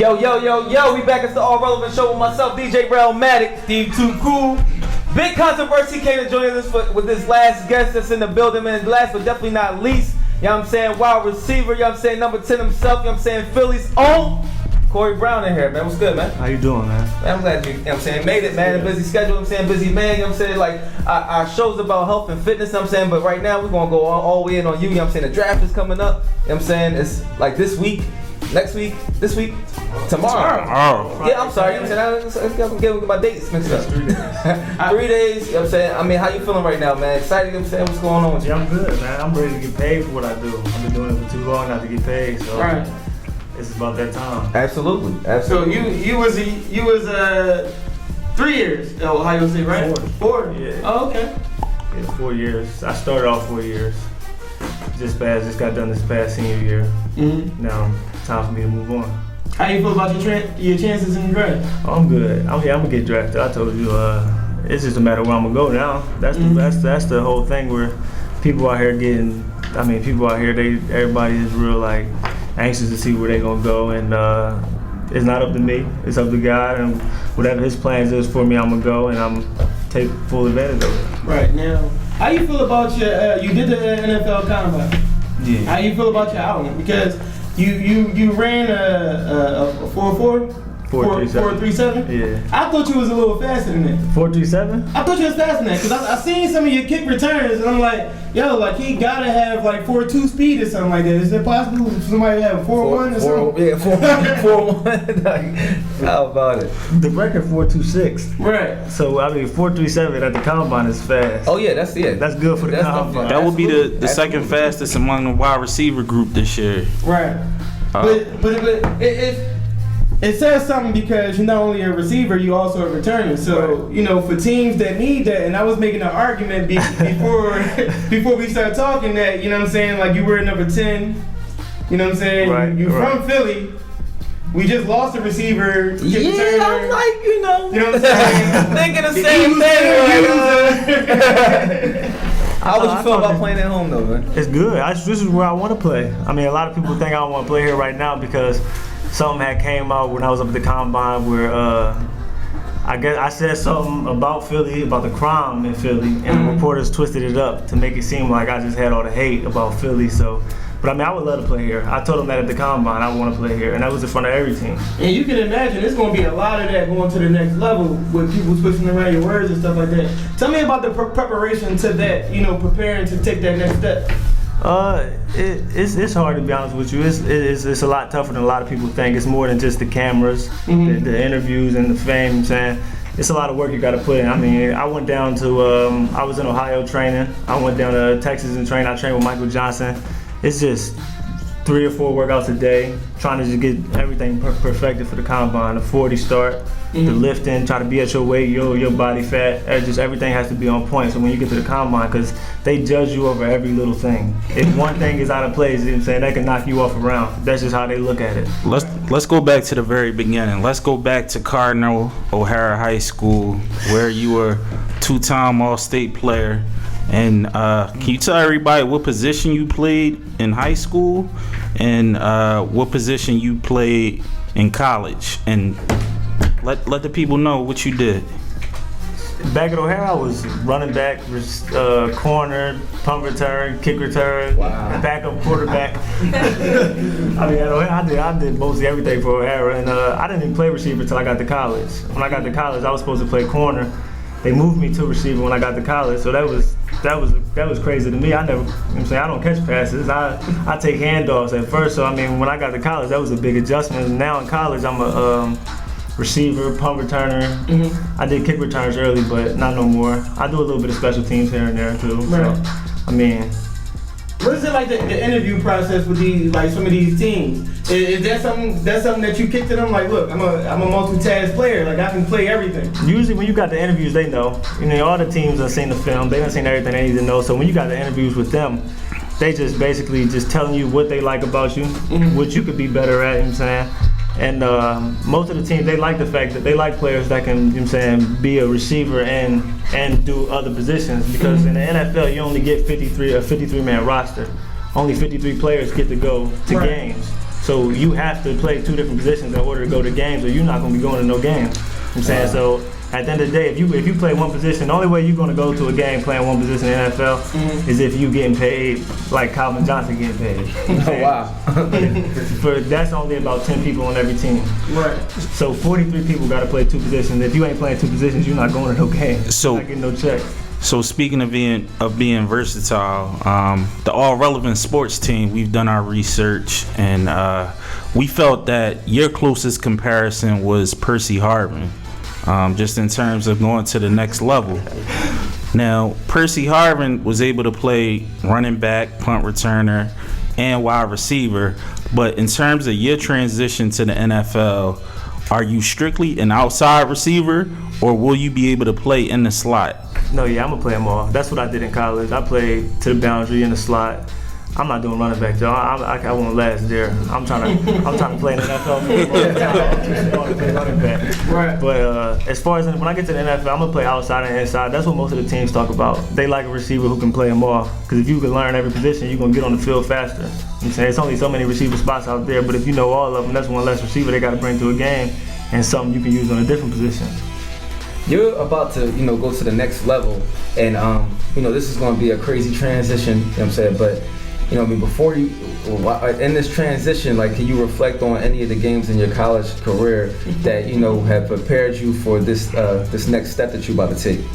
Yo, we back at the Allrellevent show with myself, DJ Brown-Matic, Steve Too Cool. Big controversy came to join us with this last guest that's in the building, man. Last but definitely not least, you know what I'm saying, wide receiver, you know what I'm saying, number 10 himself, you know what I'm saying, Philly's own Cory Brown in here, man. What's good, man? How you doing, man? Man, I'm glad you know what I'm saying, made it, man. A busy schedule, you know what I'm saying, busy man, you know what I'm saying, like, our show's about health and fitness, you know what I'm saying, but right now we're going to go all the way in on you know what I'm saying, the draft is coming up, you know what I'm saying, it's like this week, next week, this week, tomorrow. Yeah, I'm sorry, you know what I'm saying, I'm getting my dates mixed up. 3 days, you know what I'm saying, I mean, how you feeling right now, man? Excited, you know what I'm saying, what's going on with you? Yeah, I'm good, man. I'm ready to get paid for what I do. I've been doing it for too long not to get paid, so it's about that time. Absolutely. So you was 3 years at Ohio State, right? 4. Yeah. Oh, okay. Yeah, 4 years. I started off 4 years. Just got done this past senior year. Mm-hmm. Now, time for me to move on. How you feel about your chances in the draft? Oh, I'm good. I'm gonna get drafted. I told you, it's just a matter of where I'm gonna go now. That's the whole thing where people out here everybody is real like anxious to see where they gonna go, and it's not up to me. It's up to God, and whatever His plans is for me, I'm gonna go and I'm take full advantage of it. Right now, how you feel about your? You did the NFL Combine. Yeah. How you feel about your outline? Because you ran a 4.4. 4.37? Yeah. I thought you was a little faster than that. 4.37? I thought you was faster than that because I seen some of your kick returns and I'm like, yo, like he gotta have like 4.2 speed or something like that. Is it possible somebody have 4.1 or something? Yeah, 4.1. How about it? The record 4.26. Right. So I mean 4.37 at the combine is fast. Oh yeah, that's it. That's good for the combine. That would be the second fastest among the wide receiver group this year. Right. But it says something because you're not only a receiver, you also a returner. So, you know, for teams that need that, and I was making an argument before we started talking that, you know what I'm saying, like you were number 10, you know what I'm saying? Right, You're from Philly. We just lost a receiver. Yeah, I'm like, you know what I'm saying? thinking the same thing. How would you feel about playing at home though, man? It's good. This is where I want to play. I mean, a lot of people think I don't want to play here right now because something had came out when I was up at the combine where I guess I said something about Philly, about the crime in Philly, and the reporters twisted it up to make it seem like I just had all the hate about Philly. So, but I mean, I would love to play here. I told them that at the combine, I want to play here, and that was in front of every team. And you can imagine there's going to be a lot of that going to the next level with people twisting around your words and stuff like that. Tell me about the preparation to that, you know, preparing to take that next step. It's hard to be honest with you. It's a lot tougher than a lot of people think. It's more than just the cameras, the interviews, and the fame. You know what I'm saying, it's a lot of work you got to put in. I mean, I went down to I was in Ohio training. I went down to Texas and trained. I trained with Michael Johnson. It's just 3 or 4 workouts a day, trying to just get everything perfected for the combine. The 40 start, the lifting, try to be at your weight, your body fat. Just everything has to be on point. So when you get to the combine, because they judge you over every little thing. If one thing is out of place, you know what I'm saying, they can knock you off a round. That's just how they look at it. Let's go back to the very beginning. Let's go back to Cardinal O'Hara High School, where you were 2-time All-State player. And can you tell everybody what position you played in high school and what position you played in college? And let the people know what you did. Back at O'Hara, I was running back, corner, punt return, kick return, backup quarterback. I mean, at O'Hara, I did mostly everything for O'Hara, and I didn't even play receiver until I got to college. When I got to college, I was supposed to play corner. They moved me to receiver when I got to college, so that was crazy to me. I never, you know what I'm saying, I don't catch passes. I take handoffs at first. So I mean, when I got to college, that was a big adjustment. And now in college, I'm a receiver, punt returner. I did kick returns early, but not no more. I do a little bit of special teams here and there too. Right. So, I mean. What is it like the interview process with these, like some of these teams? Is that something that you kick to them? Like, look, I'm a multitask player. Like I can play everything. Usually when you got the interviews, they know. You know, all the teams have seen the film. They done seen everything they need to know. So when you got the interviews with them, they just basically just telling you what they like about you, what you could be better at. You know what I'm saying? And most of the teams, they like the fact that they like players that can, you know what I'm saying, be a receiver and do other positions. Because in the NFL, you only get a 53-man roster. Only 53 players get to go to games. So you have to play 2 different positions in order to go to games, or you're not going to be going to no game. You know what I'm saying? So at the end of the day, if you play one position, the only way you're going to go to a game playing one position in the NFL is if you getting paid like Calvin Johnson getting paid. Oh, wow. That's only about 10 people on every team. Right. So 43 people got to play 2 positions. If you ain't playing 2 positions, you're not going to no game. So- you're not getting no check. So speaking of being versatile, the Allrellevent sports team, we've done our research, and we felt that your closest comparison was Percy Harvin, just in terms of going to the next level. Now, Percy Harvin was able to play running back, punt returner, and wide receiver, but in terms of your transition to the NFL, are you strictly an outside receiver, or will you be able to play in the slot? No, yeah, I'm gonna play them all. That's what I did in college. I played to the boundary in the slot. I'm not doing running back though. I won't last there. I'm trying to play in the NFL. I'm trying to play running back. Right. But as far as when I get to the NFL, I'm gonna play outside and inside. That's what most of the teams talk about. They like a receiver who can play them all. Because if you can learn every position, you're gonna get on the field faster. You know what I'm saying? It's only so many receiver spots out there, but if you know all of them, that's one less receiver they got to bring to a game, and something you can use on a different position. You're about to, go to the next level, and this is going to be a crazy transition. You know what I'm saying? But before you, in this transition, like, can you reflect on any of the games in your college career that have prepared you for this next step that you're about to take?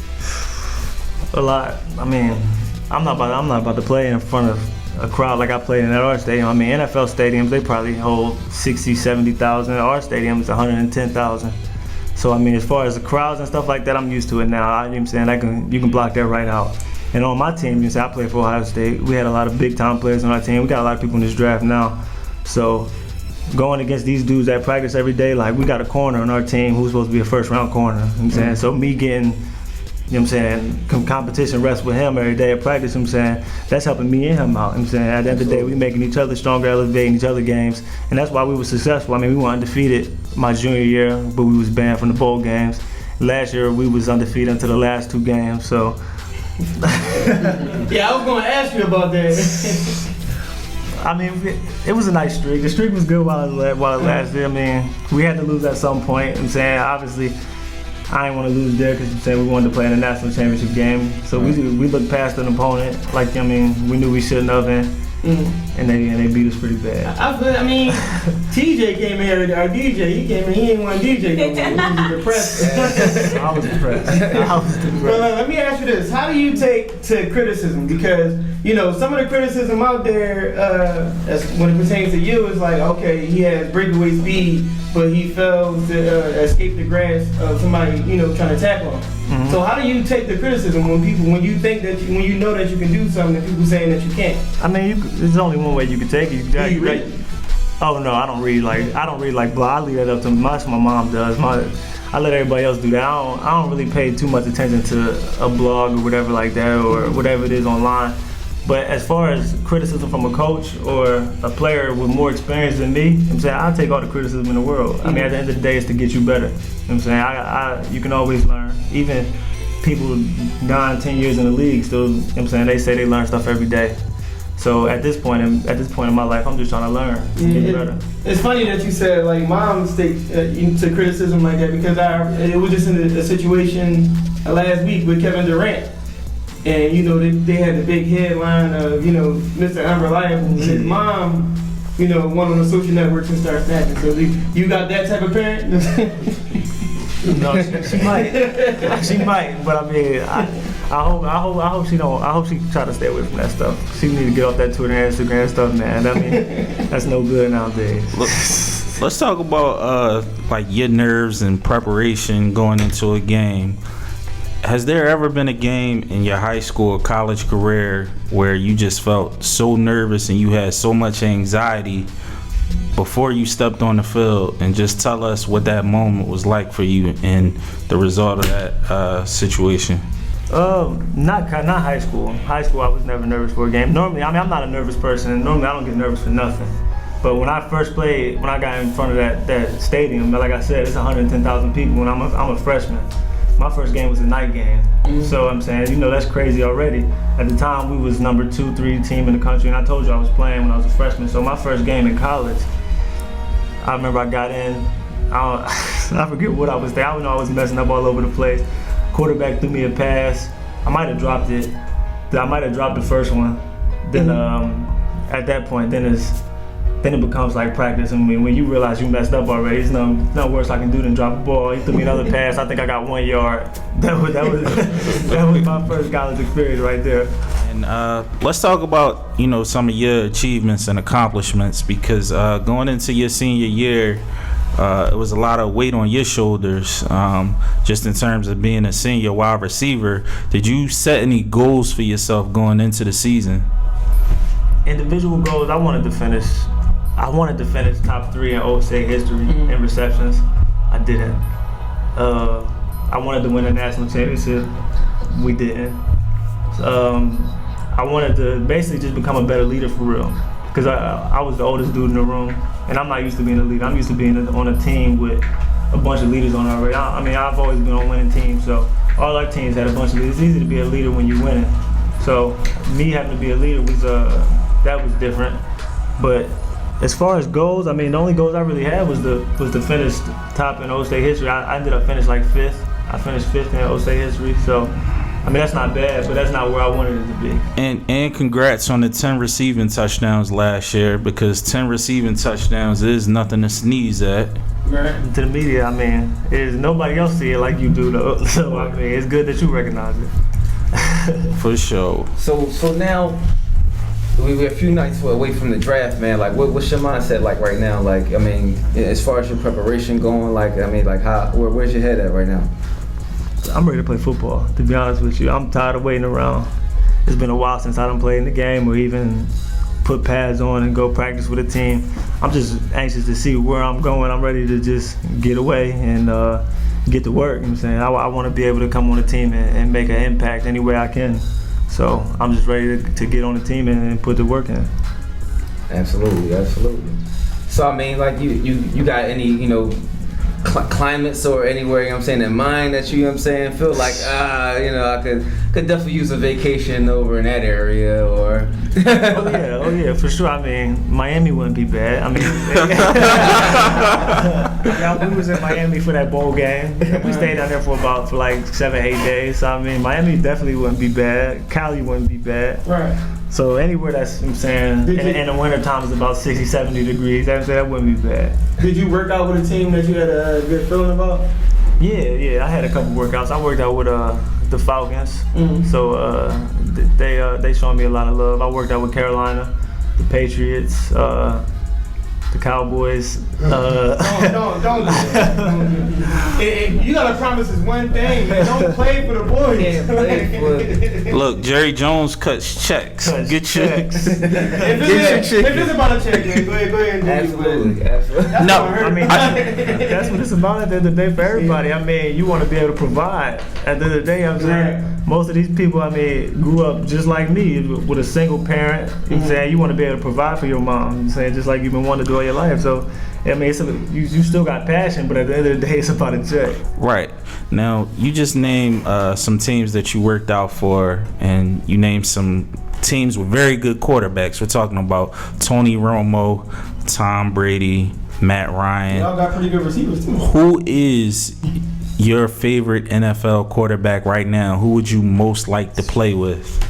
A lot. I mean, I'm not about to play in front of a crowd like I played in at our stadium. I mean, NFL stadiums, they probably hold 60, 70,000. Our stadium is 110,000. So I mean, as far as the crowds and stuff like that, I'm used to it now. You know what I'm saying? You can block that right out. And on my team, I play for Ohio State. We had a lot of big time players on our team. We got a lot of people in this draft now. So going against these dudes that practice every day, like, we got a corner on our team who's supposed to be a first round corner. You know what I'm saying? So me getting, competition reps with him every day at practice, you know what I'm saying, that's helping me and him out. You know what I'm saying? At the end of the day, we making each other stronger, elevating each other games, and that's why we were successful. I mean, we were undefeated my junior year, but we was banned from the bowl games. Last year, we was undefeated until the last 2 games, so. Yeah, I was going to ask you about that. I mean, it was a nice streak. The streak was good while it lasted. I mean, we had to lose at some point. You know what I'm saying, obviously, I didn't want to lose there because we wanted to play in a national championship game. So we looked past an opponent, we knew we shouldn't have, and they beat us pretty bad. I mean, TJ came here, our DJ, he came in, he ain't want DJ no more. He was depressed. I was depressed. Well, let me ask you this. How do you take to criticism? Because, some of the criticism out there, when it pertains to you, is like, okay, he has breakaway speed, but he fails to escape the grasp of somebody, trying to tackle him. Mm-hmm. So how do you take the criticism when you think that when you know that you can do something, and people saying that you can't? I mean, there's only one way you can take it. Do you read? Oh no, I don't read like blah. I leave that up to my mom does. I let everybody else do that. I don't really pay too much attention to a blog or whatever like that, or whatever it is online. But as far as criticism from a coach or a player with more experience than me, I'm saying, I'll take all the criticism in the world. I mean, at the end of the day, it's to get you better. I'm saying, you can always learn. Even people 9, 10 years in the league still, I'm saying, they say they learn stuff every day. So at this point in my life, I'm just trying to learn, get better. It's funny that you said, like, moms take to criticism like that, because it was just in a situation last week with Kevin Durant. And, they had the big headline of, Mr. Unreliable. And his mom, went on the social networks and started snapping. So you got that type of parent? No, she might. She might, but I mean, I hope she don't. I hope she try to stay away from that stuff. She need to get off that Twitter and Instagram stuff, man. I mean, that's no good nowadays. Look, let's talk about like your nerves and preparation going into a game. Has there ever been a game in your high school or college career where you just felt so nervous and you had so much anxiety before you stepped on the field? And just tell us what that moment was like for you and the result of that situation. Not high school. High school, I was never nervous for a game. Normally, I mean, I'm not a nervous person. Normally, I don't get nervous for nothing. But when I first played, when I got in front of that stadium, like I said, it's 110,000 people, and I'm a freshman. My first game was a night game. Mm-hmm. So I'm saying, that's crazy already. At the time, we was number 2, 3 team in the country, and I told you I was playing when I was a freshman. So my first game in college, I remember I got in. I forget what I was there. I know I was messing up all over the place. Quarterback threw me a pass. I might have dropped it. I might have dropped the first one. Then at that point, then it becomes like practice. I mean, when you realize you messed up already, it's no worse I can do than drop a ball. He threw me another pass. I think I got 1 yard. That was my first college experience right there. And let's talk about some of your achievements and accomplishments, because going into your senior year, it was a lot of weight on your shoulders, just in terms of being a senior wide receiver. Did you set any goals for yourself going into the season? Individual goals, I wanted to finish top 3 in Ohio State history in receptions. I didn't. I wanted to win a national championship. We didn't. I wanted to basically just become a better leader for real, because I was the oldest dude in the room, and I'm not used to being a leader. I'm used to being on a team with a bunch of leaders on it already. I mean, I've always been on winning teams, so all our teams had a bunch of leaders. It's easy to be a leader when you're winning. So me having to be a leader was that was different. But as far as goals, I mean, the only goals I really had was to finish top in Ohio State history. I ended up finishing like 5th. I finished 5th in Ohio State history, so I mean, that's not bad, but that's not where I wanted it to be. And congrats on the 10 receiving touchdowns last year, because 10 receiving touchdowns is nothing to sneeze at. Right. To the media, I mean, nobody else see it like you do, though. So I mean, it's good that you recognize it. For sure. So now we're a few nights away from the draft, man. Like, what's your mindset like right now? Like, I mean, as far as your where's your head at right now? I'm ready to play football, to be honest with you. I'm tired of waiting around. It's been a while since I done played in the game or even put pads on and go practice with a team. I'm just anxious to see where I'm going. I'm ready to just get away and get to work. You know what I'm saying? I want to be able to come on a team and make an impact any way I can. So I'm just ready to get on the team and put the work in. Absolutely. So I mean, like, you got any, climates or anywhere, you know what I'm saying, in mind that you know what I'm saying, feel like, I could definitely use a vacation over in that area, or oh yeah, for sure. I mean, Miami wouldn't be bad. I mean, we was in Miami for that bowl game. We stayed down there for like 7-8 days. So I mean, Miami definitely wouldn't be bad. Cali wouldn't be bad. Right. So anywhere that's, I'm saying, in the winter time is about 60, 70 degrees. That wouldn't be bad. Did you work out with a team that you had a good feeling about? Yeah. I had a couple workouts. I worked out with the Falcons. Mm-hmm. So they showed me a lot of love. I worked out with Carolina, the Patriots, the Cowboys. Don't do that. You gotta promise us one thing, man. Don't play for the boys. Look, Jerry Jones cuts checks. Get checks. If it's about a check, man, go ahead and do it. Absolutely. No, I mean, that's what it's about at the end of the day for everybody. I mean, you want to be able to provide. At the end of the day, I'm saying, most of these people, I mean, grew up just like me with a single parent. You know what I'm saying? You want to be able to provide for your mom. You know what I'm saying? Just like you've been wanting to do all your life. So, I mean, you still got passion, but at the end of the day, it's about a check. Right. Now, you just named some teams that you worked out for, and you named some teams with very good quarterbacks. We're talking about Tony Romo, Tom Brady, Matt Ryan. Y'all got pretty good receivers, too. Who is your favorite NFL quarterback right now? Who would you most like to play with?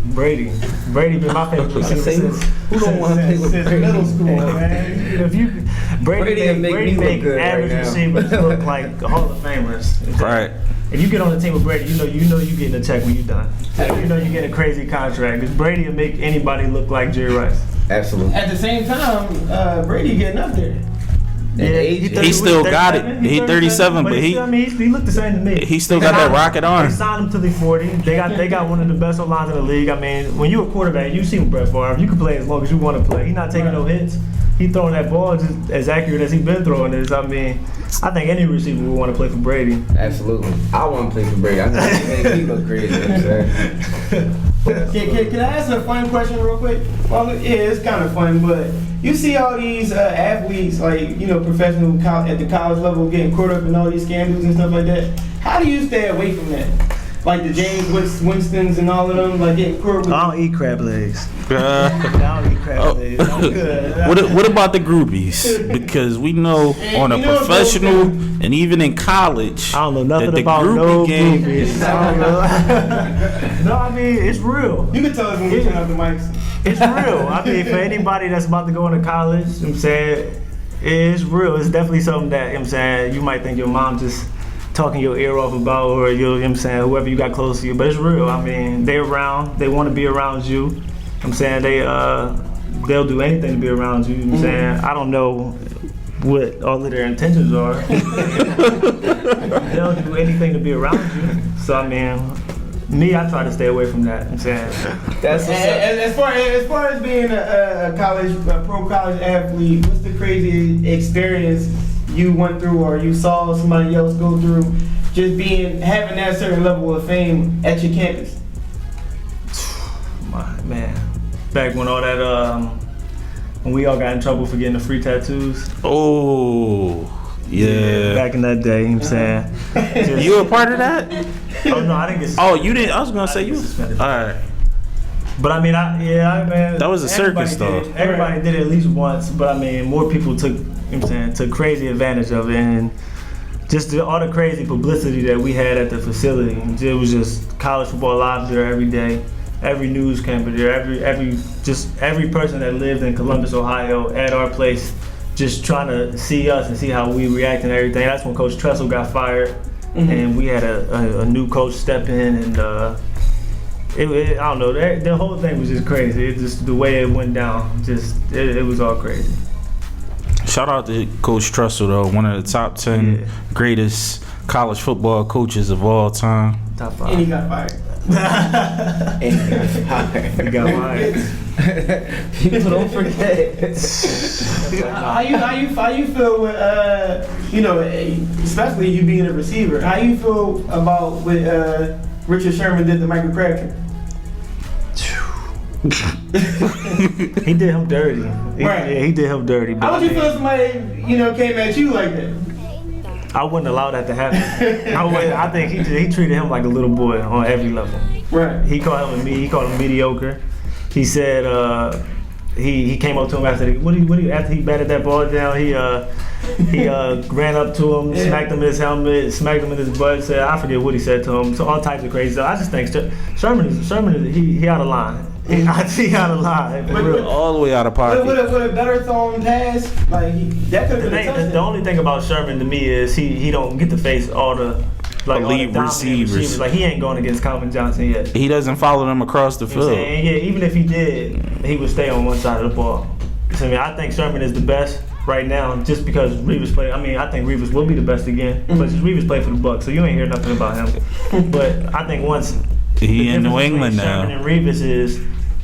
Brady been my favorite receiver who don't want to play with since Brady? middle school, man. If Brady make average receivers look like Hall of Famers. Right. If you get on the team with Brady, you know you're getting a check when you're done. You know you're getting a crazy contract. Because Brady will make anybody look like Jerry Rice. Absolutely. At the same time, Brady getting up there. Yeah, he still got it. He 37, but he looked the same to me. He still got that rocket arm. They signed him till he's 40. They got one of the best lines in the league. I mean, when you're a quarterback, you see Brett Favre. You can play as long as you want to play. He's not taking no hits. He's throwing that ball just as accurate as he's been throwing it. I mean, I think any receiver would want to play for Brady. Absolutely. I want to play for Brady. I know he make me look crazy. Can I ask a fun question real quick? Well, yeah, it's kind of fun, but you see all these athletes, like, professional at the college level, getting caught up in all these scandals and stuff like that. How do you stay away from that? Like the James Winstons and all of them, like getting caught with. I don't eat crab legs. I don't eat crab family. I'm good. What about the groupies? Because we know on a professional and even in college, I don't know nothing that the about groupie no game. groupies. I don't know. No, I mean, it's real. You can tell us when we turn up the mics. It's real. I mean, for anybody that's about to go into college, you know what I'm saying, it's real. It's definitely something that, you know what I'm saying, you might think your mom just talking your ear off about, or you know what I'm saying, whoever you got close to you, but it's real. I mean, they're around, they want to be around you. You know what I'm saying, they'll do anything to be around you. You know what I'm saying, I don't know what all of their intentions are. They'll do anything to be around you. So I mean, me, I try to stay away from that. You know what I'm saying, That's As far as being a pro college athlete, what's the crazy experience you went through or you saw somebody else go through, just having that certain level of fame at your campus? man, back when all that when we all got in trouble for getting the free tattoos. Oh, yeah. Back in that day, you know what I'm saying. Just, You were a part of that? oh no, I didn't get. Oh, you didn't? I was gonna say you. Suspended. All right. But I mean, man, That was a circus, though. Everybody did it at least once, but I mean, more people took, you know what I'm saying, took crazy advantage of it, and just all the crazy publicity that we had at the facility. It was just college football live there every day. Every news camper there, every person that lived in Columbus, Ohio, at our place, just trying to see us and see how we react and everything. That's when Coach Tressel got fired, and we had a new coach step in, and I don't know, the whole thing was just crazy. It just the way it went down, it was all crazy. Shout out to Coach Tressel, though, one of the top 10 greatest college football coaches of all time. Top 5. And he got fired. He got fired. People don't forget. How you feel with especially you being a receiver? How you feel about what Richard Sherman did to Michael Crabtree? He did him dirty. Right. Yeah, he did him dirty. But How would you feel if somebody came at you like that? I wouldn't allow that to happen. I think he treated him like a little boy on every level. Right. He called him mediocre. He said he came up to him after after he batted that ball down. He ran up to him, smacked him in his helmet, smacked him in his butt. Said I forget what he said to him. So all types of crazy stuff. I just think Sherman is he out of line. He out of line. For real. All the way out of pocket. With a better thrown pass, that could have been a touchdown. The only thing about Sherman to me is he don't get to face all the elite receivers. Like he ain't going against Calvin Johnson yet. He doesn't follow them across the field. And yeah, even if he did, he would stay on one side of the ball. So, I think Sherman is the best right now, just because Reeves played. I think Reeves will be the best again, but just Reeves played for the Bucs, so you ain't hear nothing about him. But I think once he in New England now, Sherman and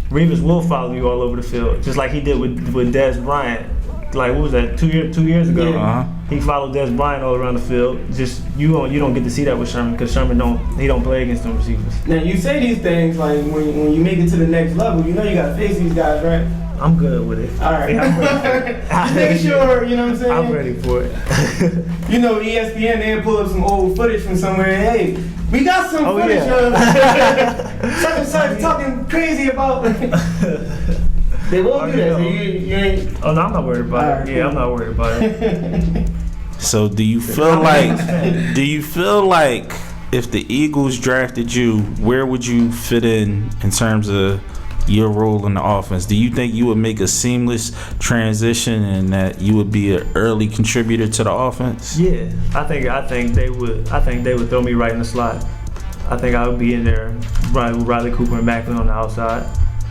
Reeves will follow you all over the field, just like he did with Dez Bryant. Like what was that? 2 years ago? Yeah. He followed Dez Bryant all around the field. Just you don't get to see that with Sherman, because Sherman don't play against them receivers. Now you say these things like when you make it to the next level, you gotta face these guys, right? I'm good with it. All right. Yeah, Just make sure, you know what I'm saying? I'm ready for it. ESPN, they'll pull up some old footage from somewhere. Hey, we got some footage of such and such talking crazy about. They won't do that. So you ain't. Oh no, I'm not worried about it. Yeah, I'm not worried about it. So do you feel like if the Eagles drafted you, where would you fit in terms of your role in the offense? Do you think you would make a seamless transition and that you would be an early contributor to the offense? Yeah, I think they would. I think they would throw me right in the slot. I think I would be in there right with Riley Cooper and Macklin on the outside.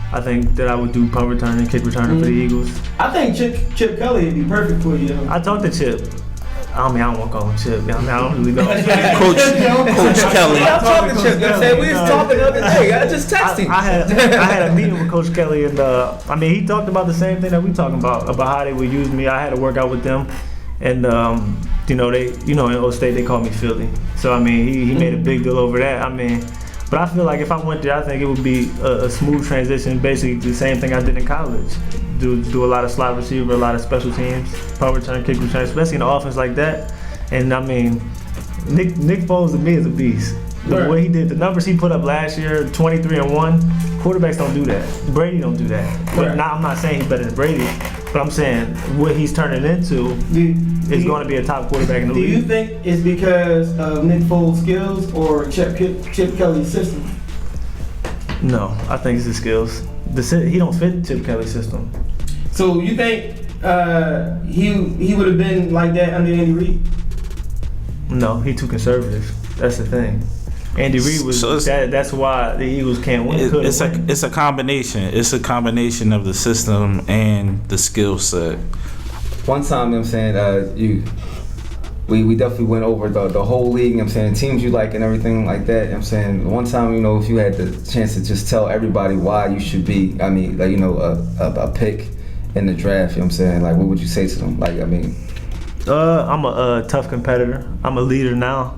I think that I would do punt returning, kick returning for the Eagles. I think Chip Kelly would be perfect for you, though. I talked to Chip. I don't want to call him Chip. I don't really know. Coach Kelly. I'm talking to Chip. We was talking the other day. I just texted him. I had a meeting with Coach Kelly, and he talked about the same thing that we talking about how they would use me. I had to work out with them, and in O State they call me Philly. So he made a big deal over that. But I feel like if I went there, I think it would be a smooth transition, basically the same thing I did in college. Do a lot of slot receiver, a lot of special teams, punt return, kick return, especially in an offense like that. And Nick Foles to me is a beast. The way he did, the numbers he put up last year, 23-1. Quarterbacks don't do that. Brady don't do that. But now I'm not saying he's better than Brady, but I'm saying what he's turning into is going to be a top quarterback in the league. Do you think it's because of Nick Foles' skills or Chip Kelly's system? No, I think it's the skills. He don't fit Chip Kelly's system. So you think he would have been like that under Andy Reid? No, he too conservative. That's the thing. Andy Reid was that's why the Eagles can't win. It's a combination. It's a combination of the system and the skill set. One time, you know what I'm saying, we definitely went over the whole league, you know what I'm saying, teams you like and everything like that, you know what I'm saying. One time, you know, if you had the chance to just tell everybody why you should be, I mean, like, you know, a pick in the draft, you know what I'm saying, like, what would you say to them? Like, I mean, I'm a tough competitor. I'm a leader now.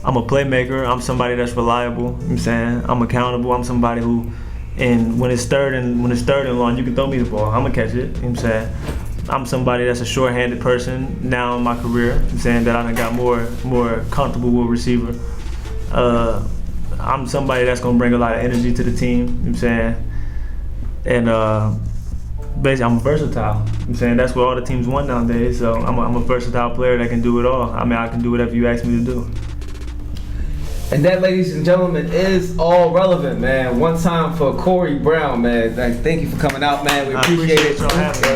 I'm a playmaker. I'm somebody that's reliable. You know what I'm saying, I'm accountable. I'm somebody who, and when it's third and long, you can throw me the ball. I'm gonna catch it. You know what I'm saying. I'm somebody that's a short-handed person now in my career. You know what I'm saying that I done got more comfortable with receiver. I'm somebody that's gonna bring a lot of energy to the team. You know what I'm saying, and basically I'm versatile. You know what I'm saying that's what all the teams want nowadays. So I'm a versatile player that can do it all. I mean, I can do whatever you ask me to do. and that, ladies and gentlemen, is Allrellevent, man. One time for Cory Brown, man. Thank you for coming out, man. We appreciate it. Y'all having me.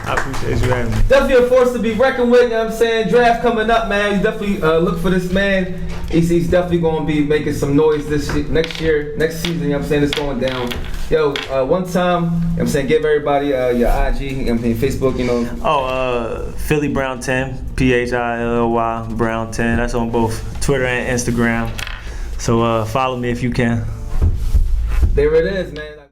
I appreciate you having me. Definitely a force to be reckoned with, you know what I'm saying? Draft coming up, man. You definitely look for this man. He's definitely going to be making some noise next season, you know what I'm saying? It's going down. Yo, one time, you know what I'm saying, give everybody your IG, you know what I'm saying, Facebook, you know. Philly Brown 10, PHILLY Brown 10. That's on both Twitter and Instagram. So follow me if you can. There it is, man.